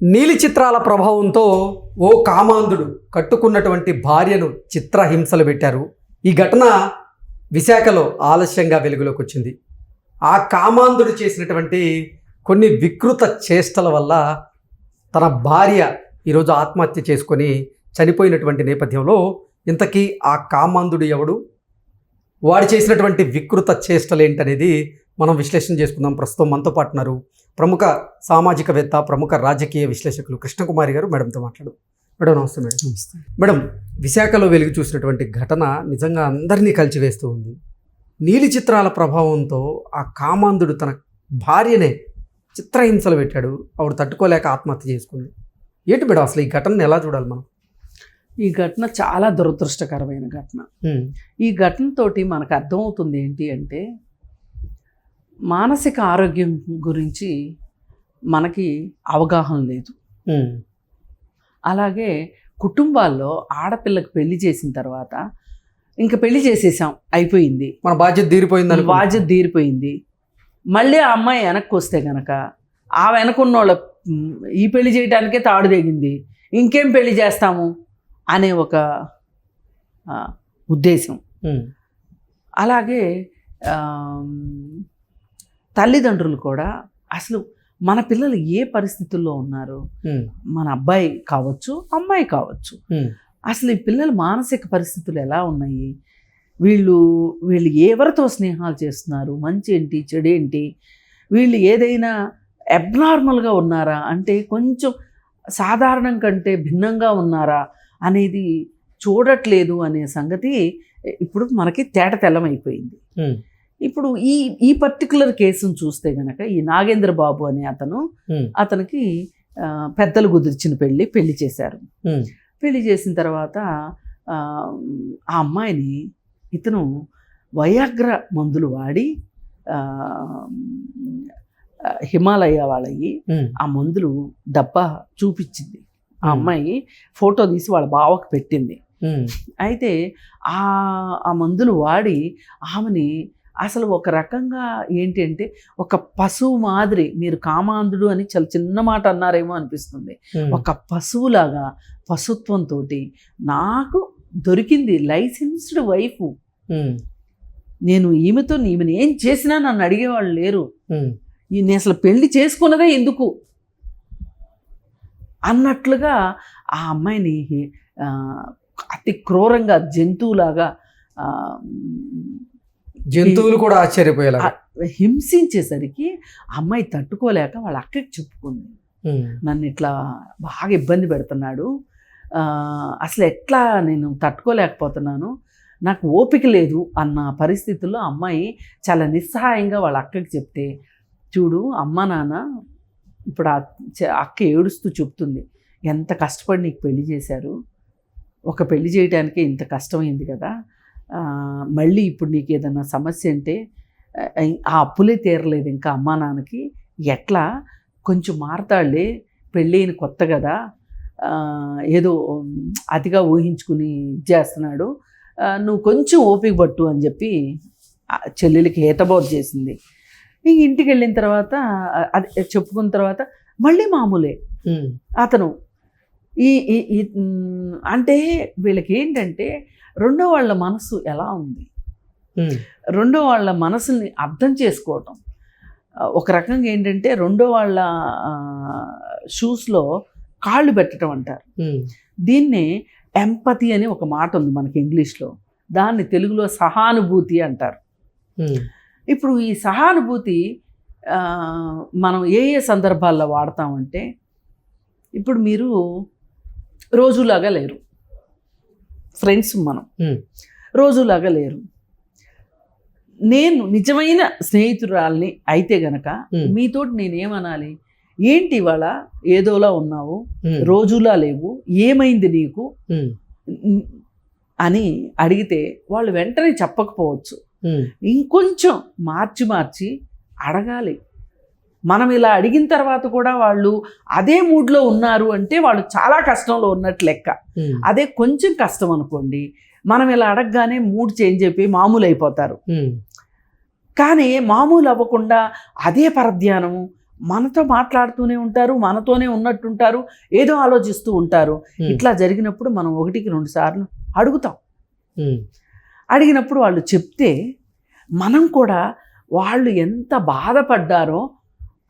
నీలి చిత్రాల ప్రభావంతో ఓ కామాంధుడు కట్టుకున్నటువంటి భార్యను చిత్రహింసలు పెట్టారు. ఈ ఘటన విశాఖలో ఆలస్యంగా వెలుగులోకి వచ్చింది. ఆ కామాంధుడు చేసినటువంటి కొన్ని వికృత చేష్టల వల్ల తన భార్య ఈరోజు ఆత్మహత్య చేసుకొని చనిపోయినటువంటి నేపథ్యంలో ఇంతకీ ఆ కామాంధుడు ఎవడు, వాడు చేసినటువంటి వికృత చేష్టలు ఏంటనేది మనం విశ్లేషణ చేసుకుందాం. ప్రస్తుతం మనతో పాటు ఉన్నారు ప్రముఖ సామాజికవేత్త, ప్రముఖ రాజకీయ విశ్లేషకులు కృష్ణకుమారి గారు. మేడంతో మాట్లాడు. మేడం నమస్తే. మేడం నమస్తే. మేడం, విశాఖలో వెలుగు చూసినటువంటి ఘటన నిజంగా అందరినీ కలిచివేస్తూ ఉంది. నీలి చిత్రాల ప్రభావంతో ఆ కామాంధుడు తన భార్యనే చిత్రహింసలు పెట్టాడు. ఆవిడ తట్టుకోలేక ఆత్మహత్య చేసుకుంది. ఏంటి మేడం అసలు ఈ ఘటనను ఎలా చూడాలి మనం? ఈ ఘటన చాలా దురదృష్టకరమైన ఘటన. ఈ ఘటనతోటి మనకు అర్థమవుతుంది ఏంటి అంటే, మానసిక ఆరోగ్యం గురించి మనకి అవగాహన లేదు. అలాగే కుటుంబాల్లో ఆడపిల్లకి పెళ్లి చేసిన తర్వాత ఇంకా పెళ్లి చేసేసాం, అయిపోయింది, మన బాధ్యత తీరిపోయింది. మళ్ళీ ఆ అమ్మాయి వెనక్కి వస్తే కనుక ఆ వెనకున్న వాళ్ళ ఈ పెళ్లి చేయడానికే తాడు తెగింది, ఇంకేం పెళ్లి చేస్తాము అనే ఒక ఉద్దేశం. అలాగే తల్లిదండ్రులు కూడా అసలు మన పిల్లలు ఏ పరిస్థితుల్లో ఉన్నారు, మన అబ్బాయి కావచ్చు అమ్మాయి కావచ్చు, అసలు ఈ పిల్లల మానసిక పరిస్థితులు ఎలా ఉన్నాయి, వీళ్ళు ఎవరితో స్నేహాలు చేస్తున్నారు, మంచి ఏంటి చెడు ఏంటి, వీళ్ళు ఏదైనా అబ్నార్మల్గా ఉన్నారా అంటే కొంచెం సాధారణం కంటే భిన్నంగా ఉన్నారా అనేది చూడట్లేదు అనే సంగతి ఇప్పుడు మనకి తేటతెల్లమైపోయింది. ఇప్పుడు ఈ పర్టికులర్ కేసును చూస్తే గనక ఈ నాగేంద్ర బాబు అనే అతనికి పెద్దలు కుదిర్చిన పెళ్లి చేశారు. పెళ్లి చేసిన తర్వాత ఆ అమ్మాయిని ఇతను వయాగ్ర మందులు వాడి హిమాలయ వాళ్ళవి ఆ మందులు డబ్బా చూపించింది. ఆ అమ్మాయి ఫోటో తీసి వాళ్ళ బావకు పెట్టింది. అయితే ఆ మందులు వాడి ఆమెని అసలు ఒక రకంగా ఏంటి అంటే ఒక పశువు మాదిరి, మీరు కామాంధుడు అని చాలా చిన్న మాట అన్నారేమో అనిపిస్తుంది, ఒక పశువులాగా పశుత్వంతో నాకు దొరికింది లైసెన్స్డ్ వైఫ్, నేను ఈమెను ఏం చేసినా నన్ను అడిగేవాళ్ళు లేరు, నేను అసలు పెళ్లి చేసుకున్నదే ఎందుకు అన్నట్లుగా ఆ అమ్మాయిని అతి క్రూరంగా జంతువులు కూడా ఆశ్చర్యపోయేలా హింసించేసరికి అమ్మాయి తట్టుకోలేక వాళ్ళ అక్కకి చెప్పుకుంది, నన్ను ఇట్లా బాగా ఇబ్బంది పెడుతున్నాడు, అసలు ఎట్లా నేను తట్టుకోలేకపోతున్నాను, నాకు ఓపిక లేదు అన్న పరిస్థితుల్లో అమ్మాయి చాలా నిస్సహాయంగా వాళ్ళ అక్కకి చెప్తే, చూడు అమ్మ నాన్న, ఇప్పుడు అక్క ఏడుస్తూ చెప్తుంది, ఎంత కష్టపడి నీకు పెళ్లి చేశారు, ఒక పెళ్లి చేయడానికే ఇంత కష్టమైంది కదా, మళ్ళీ ఇప్పుడు నీకు ఏదైనా సమస్య అంటే ఆ అప్పులే తీరలేదు ఇంకా అమ్మా నాన్నకి, ఎట్లా కొంచెం మారతాళ్లే, పెళ్ళైన కొత్త కదా, ఏదో అతిగా ఊహించుకుని చేస్తున్నాడు, నువ్వు కొంచెం ఓపిక పట్టు అని చెప్పి చెల్లెలికి హేతబోధ చేసింది. ఇంటికి వెళ్ళిన తర్వాత అది చెప్పుకున్న తర్వాత మళ్ళీ మామూలే. అతను అంటే వీళ్ళకి ఏంటంటే రెండో వాళ్ళ మనసు ఎలా ఉంది, రెండో వాళ్ళ మనసుని అర్థం చేసుకోవటం, ఒక రకంగా ఏంటంటే రెండో వాళ్ళ షూస్లో కాళ్ళు పెట్టడం అంటారు. దీన్నే ఎంపతి అని ఒక మాట ఉంది మనకి ఇంగ్లీష్లో, దాన్ని తెలుగులో సహానుభూతి అంటారు. ఇప్పుడు ఈ సహానుభూతి మనం ఏ సందర్భాల్లో వాడతామంటే, ఇప్పుడు మీరు రోజులాగా లేరు, ఫ్రెండ్స్ మనం రోజులాగా లేరు, నేను నిజమైన స్నేహితురాల్ని అయితే గనక మీతోటి నేనేమనాలి, ఏంటి ఇవాళ ఏదోలా ఉన్నావు, రోజులా లేవు, ఏమైంది నీకు అని అడిగితే వాళ్ళు వెంటనే చెప్పకపోవచ్చు, ఇంకొంచెం మార్చి అడగాలి. మనం ఇలా అడిగిన తర్వాత కూడా వాళ్ళు అదే మూడ్లో ఉన్నారు అంటే వాళ్ళు చాలా కష్టంలో ఉన్నట్టు లెక్క. అదే కొంచెం కష్టం అనుకోండి, మనం ఇలా అడగగానే మూడ్ చేంజ్ అయిపోయి మామూలు అయిపోతారు. కానీ మామూలు అవ్వకుండా అదే పరధ్యానము, మనతో మాట్లాడుతూనే ఉంటారు, మనతోనే ఉన్నట్టుంటారు, ఏదో ఆలోచిస్తూ ఉంటారు. ఇట్లా జరిగినప్పుడు మనం 1-2 సార్లు అడుగుతాం. అడిగినప్పుడు వాళ్ళు చెప్తే మనం కూడా వాళ్ళు ఎంత బాధపడ్డారో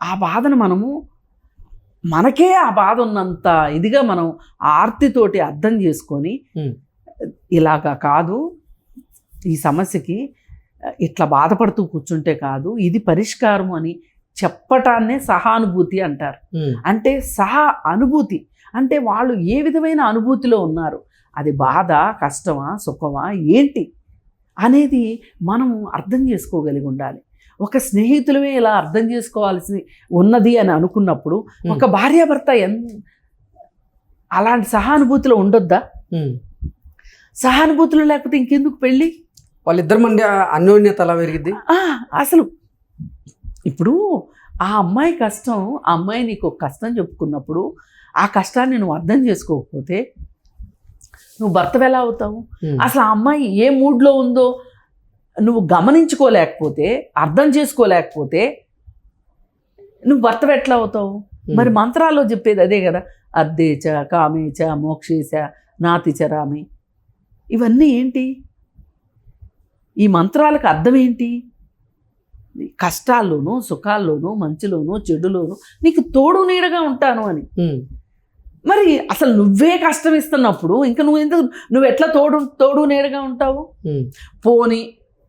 ఆ బాధను మనకే ఆ బాధ ఉన్నంత ఇదిగా మనం ఆర్తితోటి అర్థం చేసుకొని ఇలాగా కాదు, ఈ సమస్యకి ఇట్లా బాధపడుతూ కూర్చుంటే కాదు, ఇది పరిష్కారం అని చెప్పటాన్నే సహానుభూతి అంటారు. అంటే అనుభూతి అంటే వాళ్ళు ఏ విధమైన అనుభూతిలో ఉన్నారు, అది బాధ, కష్టమా, సుఖమా, ఏంటి అనేది మనం అర్థం చేసుకోగలిగి ఉండాలి. ఒక స్నేహితులమే ఇలా అర్థం చేసుకోవాల్సి ఉన్నది అని అనుకున్నప్పుడు ఒక భార్యాభర్త అలాంటి సహానుభూతిలో ఉండొద్దా? సహానుభూతులు లేకపోతే ఇంకెందుకు పెళ్ళి? వాళ్ళిద్దరి మధ్య అన్యోన్యత అలా పెరిగిద్ది. అసలు ఇప్పుడు ఆ అమ్మాయి కష్టం, ఆ అమ్మాయి నీకు ఒక కష్టం చెప్పుకున్నప్పుడు ఆ కష్టాన్ని నువ్వు అర్థం చేసుకోకపోతే నువ్వు భర్తవి ఎలా అవుతావు? అసలు ఆ అమ్మాయి ఏ మూడ్లో ఉందో నువ్వు గమనించుకోలేకపోతే, అర్థం చేసుకోలేకపోతే నువ్వు భర్తవి ఎట్లా అవుతావు? మరి మంత్రాల్లో చెప్పేది అదే కదా, అద్దేచ కామేచ మోక్షేచ నాతిచరామి. ఇవన్నీ ఏంటి? ఈ మంత్రాలకు అర్థం ఏంటి? కష్టాల్లోనూ సుఖాల్లోనూ మంచిలోనూ చెడులోనూ నీకు తోడు నీడగా ఉంటాను అని. మరి అసలు నువ్వే కష్టం ఇస్తున్నప్పుడు ఇంకా నువ్వు ఎట్లా తోడు నీడగా ఉంటావు? పోని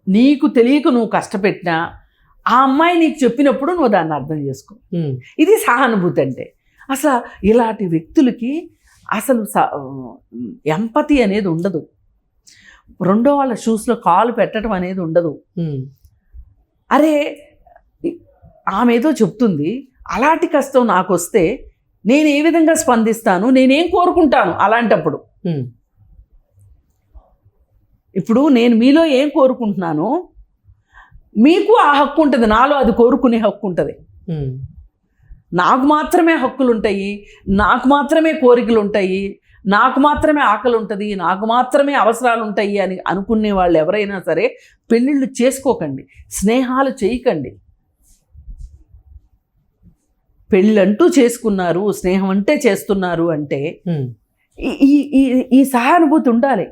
నీకు తెలియక నువ్వు కష్టపెట్టినా ఆ అమ్మాయి నీకు చెప్పినప్పుడు నువ్వు దాన్ని అర్థం చేసుకో. ఇది సహానుభూతి అంటే. అసలు ఇలాంటి వ్యక్తులకి అసలు ఎంపతి అనేది ఉండదు. రెండో వాళ్ళ షూస్లో కాలు పెట్టడం అనేది ఉండదు. అరే ఆమె ఏదో చెప్తుంది, అలాంటి కష్టం నాకు వస్తే నేను ఏ విధంగా స్పందిస్తాను, నేనేం కోరుకుంటాను అలాంటప్పుడు. ఇప్పుడు నేను మీలో ఏం కోరుకుంటున్నానో మీకు ఆ హక్కు ఉంటుంది, నాలో అది కోరుకునే హక్కు ఉంటుంది. నాకు మాత్రమే హక్కులు ఉంటాయి, నాకు మాత్రమే కోరికలు ఉంటాయి, నాకు మాత్రమే ఆకలి ఉంటుంది, నాకు మాత్రమే అవసరాలు ఉంటాయి అని అనుకునే వాళ్ళు ఎవరైనా సరే పెళ్ళిళ్ళు చేసుకోకండి, స్నేహాలు చేయకండి. పెళ్ళంటూ చేసుకున్నారు, స్నేహం అంటే చేస్తున్నారు అంటే ఈ సహానుభూతి ఉండాలి,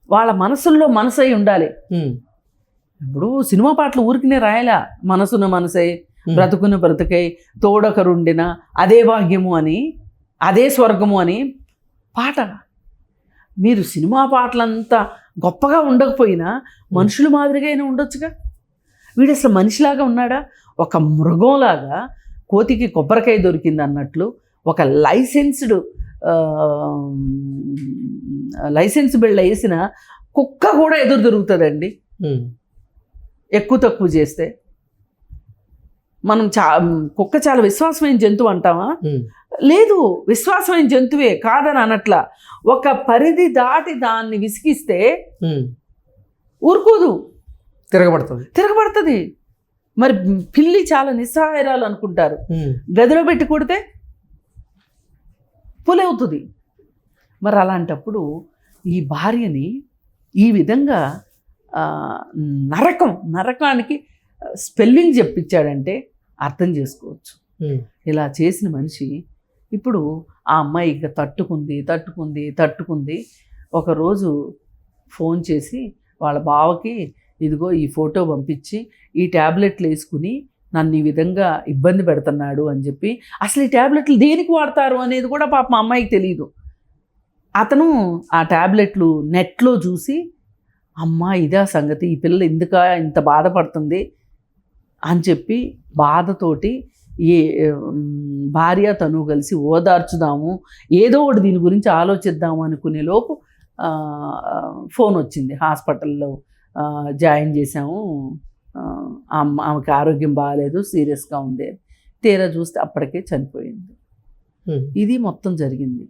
వాళ్ళ మనసుల్లో మనసై ఉండాలి. ఇప్పుడు సినిమా పాటలు ఊరికినే రాయలా, మనసున మనసై బ్రతుకున బ్రతుకై తోడొకరుండిన అదే భాగ్యము అని, అదే స్వర్గము అని పాట. మీరు సినిమా పాటలంతా గొప్పగా ఉండకపోయినా మనుషుల మాదిరిగా అయినా ఉండొచ్చుగా. వీడు అసలు మనిషిలాగా ఉన్నాడా? ఒక మృగంలాగా కోతికి కొబ్బరికాయ దొరికింది అన్నట్లు ఒక లైసెన్స్ బిళ్ళ వేసిన కుక్క కూడా ఎదురు దొరుకుతుందండి ఎక్కువ తక్కువ చేస్తే. మనం కుక్క చాలా విశ్వాసమైన జంతువు అంటామా? లేదు, విశ్వాసమైన జంతువే కాదని అనట్లా. ఒక పరిధి దాన్ని విసిగిస్తే ఊరుకోదు, తిరగబడుతుంది. మరి పిల్లి చాలా నిస్సహాయరాలు అనుకుంటారు, గదిలో పెట్టి కొడితే పులి అవుతుంది. మరి అలాంటప్పుడు ఈ భార్యని ఈ విధంగా నరకానికి స్పెల్లింగ్ చెప్పించాడంటే అర్థం చేసుకోవచ్చు. ఇలా చేసిన మనిషి ఇప్పుడు ఆ అమ్మాయి ఇక తట్టుకుంది. ఒకరోజు ఫోన్ చేసి వాళ్ళ బావకి ఇదిగో ఈ ఫోటో పంపించి ఈ ట్యాబ్లెట్లు వేసుకుని నన్ను ఈ విధంగా ఇబ్బంది పెడుతున్నాడు అని చెప్పి, అసలు ఈ ట్యాబ్లెట్లు దేనికి వాడతారు అనేది కూడా పాప మా అమ్మాయికి తెలియదు. అతను ఆ ట్యాబ్లెట్లు నెట్లో చూసి, అమ్మా ఇదే సంగతి, ఈ పిల్ల ఎందుక ఇంత బాధపడుతుంది అని చెప్పి బాధతోటి భార్య తను కలిసి ఓదార్చుదాము, ఏదో ఒకటి దీని గురించి ఆలోచిద్దాము అనుకునే లోపు ఫోన్ వచ్చింది. హాస్పిటల్లో జాయిన్ చేసాము, ఆమెకి ఆరోగ్యం బాగాలేదు, సీరియస్గా ఉంది. తీరా చూస్తే అప్పటికే చనిపోయింది. ఇది మొత్తం జరిగింది.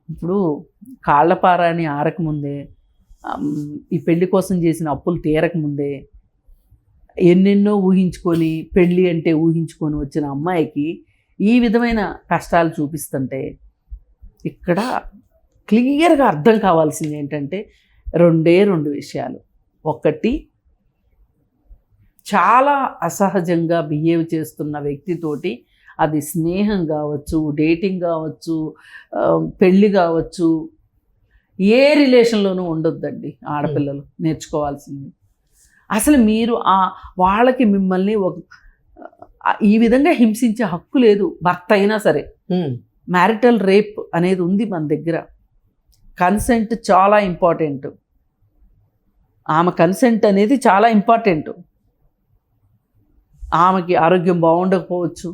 ఇప్పుడు కాళ్ళపారాని ఆరకముందే, ఈ పెళ్లి కోసం చేసిన అప్పులు తీరకముందే ఎన్నెన్నో ఊహించుకొని పెళ్ళి అంటే ఊహించుకొని వచ్చిన అమ్మాయికి ఈ విధమైన కష్టాలు చూపిస్తుంటే ఇక్కడ క్లియర్గా అర్థం కావాల్సింది ఏంటంటే రెండు విషయాలు. ఒకటి, చాలా అసహజంగా బిహేవ్ చేస్తున్న వ్యక్తితోటి అది స్నేహం కావచ్చు, డేటింగ్ కావచ్చు, పెళ్ళి కావచ్చు, ఏ రిలేషన్లోనూ ఉండొద్దండి ఆడపిల్లలు నేర్చుకోవాల్సింది. అసలు మీరు వాళ్ళకి మిమ్మల్ని ఈ విధంగా హింసించే హక్కు లేదు. భర్త అయినా సరే మ్యారిటల్ రేప్ అనేది ఉంది మన దగ్గర. కన్సెంట్ చాలా ఇంపార్టెంట్. ఆమె కన్సెంట్ అనేది చాలా ఇంపార్టెంట్. ఆమెకి ఆరోగ్యం బాగుండకపోవచ్చు,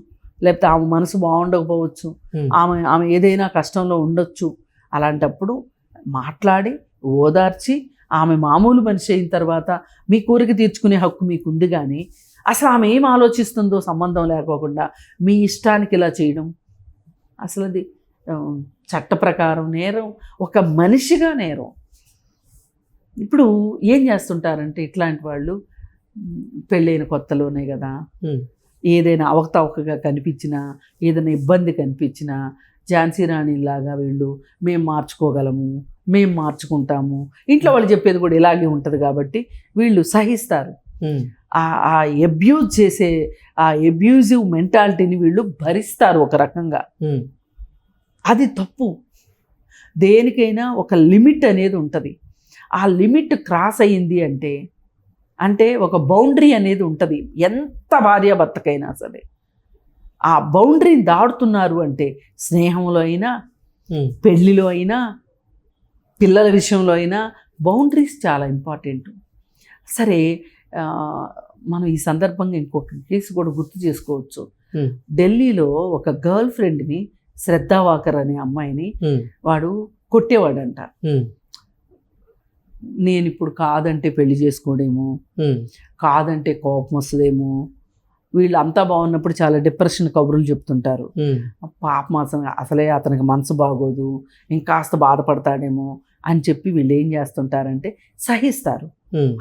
లేకపోతే ఆమె మనసు బాగుండకపోవచ్చు, ఆమె ఏదైనా కష్టంలో ఉండొచ్చు. అలాంటప్పుడు మాట్లాడి ఓదార్చి ఆమె మామూలు మనిషి అయిన తర్వాత మీ కోరిక తీర్చుకునే హక్కు మీకు ఉంది. కానీ అసలు ఆమె ఏం ఆలోచిస్తుందో సంబంధం లేకోకుండా మీ ఇష్టానికి ఇలా చేయడం అసలు అది చట్ట ప్రకారం నేరం, ఒక మనిషిగా నేరం. ఇప్పుడు ఏం చేస్తుంటారంటే ఇట్లాంటి వాళ్ళు పెళ్ళైన కొత్తలోనే కదా, ఏదైనా అవకతవకగా కనిపించినా, ఏదైనా ఇబ్బంది కనిపించినా ఝాన్సీ రాణిలాగా వీళ్ళు మేము మార్చుకోగలము, మేము మార్చుకుంటాము, ఇంట్లో వాళ్ళు చెప్పేది కూడా ఇలాగే ఉంటుంది కాబట్టి వీళ్ళు సహిస్తారు. ఆ అబ్యూజ్ చేసే ఆ అబ్యూజివ్ మెంటాలిటీని వీళ్ళు భరిస్తారు ఒక రకంగా. అది తప్పు. దేనికైనా ఒక లిమిట్ అనేది ఉంటుంది. ఆ లిమిట్ క్రాస్ అయ్యింది అంటే ఒక బౌండరీ అనేది ఉంటుంది. ఎంత భార్యాభర్తకైనా సరే ఆ బౌండరీని దాడుతున్నారు అంటే స్నేహంలో అయినా, పెళ్ళిలో అయినా, పిల్లల విషయంలో అయినా బౌండరీస్ చాలా ఇంపార్టెంట్. సరే, మనం ఈ సందర్భంగా ఇంకొక కేసు కూడా గుర్తు చేసుకోవచ్చు. ఢిల్లీలో ఒక గర్ల్ ఫ్రెండ్ని, శ్రద్ధా వాకర్ అనే అమ్మాయిని వాడు కొట్టేవాడంట. నేను ఇప్పుడు కాదంటే పెళ్లి చేసుకోడేమో, కాదంటే కోపం వస్తుందేమో, వీళ్ళు అంతా బాగున్నప్పుడు చాలా డిప్రెషన్ కబుర్లు చెప్తుంటారు. పాపం అసలే అతనికి మనసు బాగోదు, ఇంకాస్త బాధపడతాడేమో అని చెప్పి వీళ్ళు ఏం చేస్తుంటారంటే సహిస్తారు,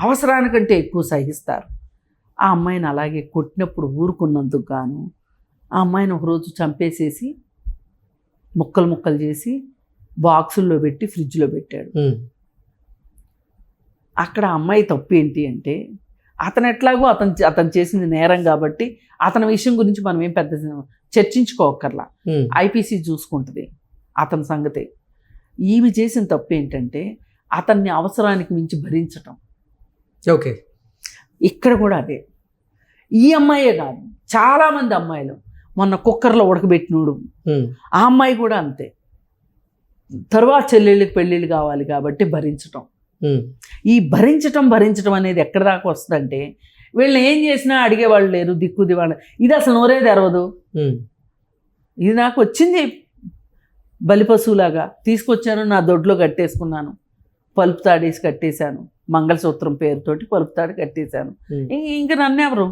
అవసరానికంటే ఎక్కువ సహిస్తారు. ఆ అమ్మాయిని అలాగే కొట్టినప్పుడు ఊరుకున్నందుకు గాను ఆ అమ్మాయిని ఒకరోజు చంపేసేసి ముక్కలు ముక్కలు చేసి బాక్సుల్లో పెట్టి ఫ్రిడ్జ్లో పెట్టాడు. అక్కడ అమ్మాయి తప్పు ఏంటి అంటే, అతను ఎట్లాగో అతను చేసింది నేరం కాబట్టి అతని విషయం గురించి మనం ఏం పెద్ద చర్చించుకోకర్లా, ఐపీసీ చూసుకుంటుంది అతని సంగతే. ఈమె చేసిన తప్పు ఏంటంటే అతన్ని అవసరానికి మించి భరించటం. ఓకే, ఇక్కడ కూడా అదే. ఈ అమ్మాయే కాదు, చాలామంది అమ్మాయిలు, మొన్న కుక్కర్లో ఉడకబెట్టినోడు ఆ అమ్మాయి కూడా అంతే. తరువాత చెల్లెళ్ళకి పెళ్ళిళ్ళు కావాలి కాబట్టి భరించటం. ఈ భరించటం అనేది ఎక్కడి దాకా వస్తుందంటే వీళ్ళని ఏం చేసినా అడిగేవాళ్ళు లేరు, దిక్కుది వాళ్ళు. ఇది అసలు నోరే తెరవదు. ఇది నాకు వచ్చింది బలిపశువులాగా, తీసుకొచ్చాను, నా దొడ్లో కట్టేసుకున్నాను, పలుపు తాడేసి కట్టేశాను, మంగళసూత్రం పేరుతోటి పలుపు తాడి కట్టేశాను. ఇంక నన్నెవరు,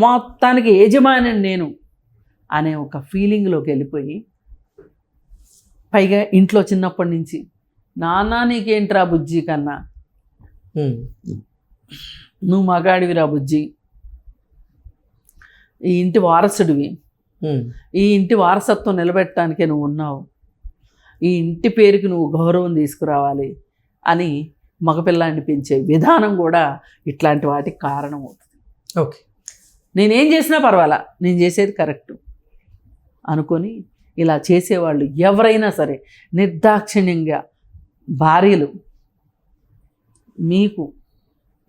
మొత్తానికి యజమాని నేను అనే ఒక ఫీలింగ్లోకి వెళ్ళిపోయి, పైగా ఇంట్లో చిన్నప్పటి నుంచి నాన్న నీకేంట్రా బుజ్జి కన్నా, నువ్వు మగాడివిరా బుజ్జి, ఈ ఇంటి వారసుడివి, ఈ ఇంటి వారసత్వం నిలబెట్టడానికే నువ్వు ఉన్నావు, ఈ ఇంటి పేరుకి నువ్వు గౌరవం తీసుకురావాలి అని మగపిల్లాన్ని పెంచే విధానం కూడా ఇట్లాంటి వాటికి కారణం అవుతుంది. ఓకే, నేనేం చేసినా పర్వాలా, నేను చేసేది కరెక్టు అనుకొని ఇలా చేసేవాళ్ళు ఎవరైనా సరే నిర్దాక్షిణ్యంగా, భార్యలు మీకు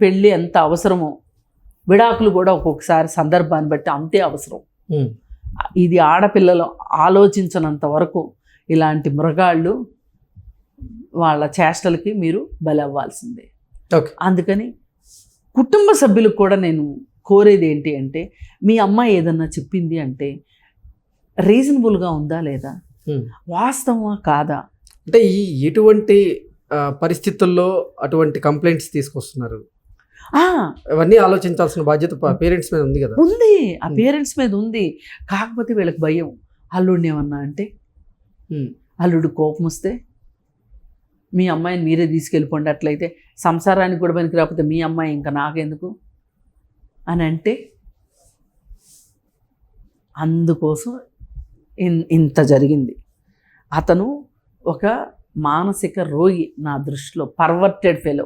పెళ్ళి ఎంత అవసరమో విడాకులు కూడా ఒక్కొక్కసారి సందర్భాన్ని బట్టి అంతే అవసరం. ఇది ఆడపిల్లలు ఆలోచించనంత వరకు ఇలాంటి మృగాళ్ళు వాళ్ళ చేష్టలకి మీరు బలవ్వాల్సిందే. అందుకని కుటుంబ సభ్యులకు కూడా నేను కోరేది ఏంటి అంటే, మీ అమ్మాయి ఏదన్నా చెప్పింది అంటే రీజనబుల్గా ఉందా లేదా, వాస్తవమా కాదా, అంటే ఎటువంటి పరిస్థితుల్లో అటువంటి కంప్లైంట్స్ తీసుకొస్తున్నారు, అవన్నీ ఆలోచించాల్సిన బాధ్యత పేరెంట్స్ మీద ఉంది కదా. ఉంది, ఆ పేరెంట్స్ మీద ఉంది. కాకపోతే వీళ్ళకి భయం, అల్లుడిని ఏమన్నా అంటే, అల్లుడు కోపం వస్తే మీ అమ్మాయిని మీరే తీసుకెళ్ళిపోండి, అట్లయితే సంసారానికి కూడా పనికి రాకపోతే మీ అమ్మాయి ఇంకా నాకెందుకు అని అంటే, అందుకోసం ఇంత జరిగింది. అతను ఒక మానసిక రోగి నా దృష్టిలో, పర్వర్టెడ్ ఫెలో.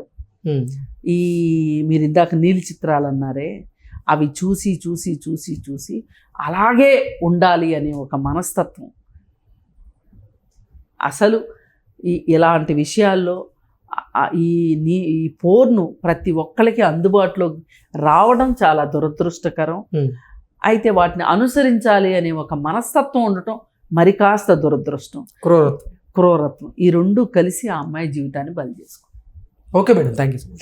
ఈ మీరు ఇందాక నీలి చిత్రాలు అన్నారే, అవి చూసి చూసి చూసి చూసి అలాగే ఉండాలి అనే ఒక మనస్తత్వం. అసలు ఇలాంటి విషయాల్లో ఈ పోర్ను ప్రతి ఒక్కరికి అందుబాటులో రావడం చాలా దురదృష్టకరం. అయితే వాటిని అనుసరించాలి అనే ఒక మనస్తత్వం ఉండటం మరి కాస్త దురదృష్టం, క్రూరత్వం. ఈ రెండు కలిసి ఆ అమ్మాయి జీవితాన్ని బలి చేసుకుంది. Okay madam, thank you so much.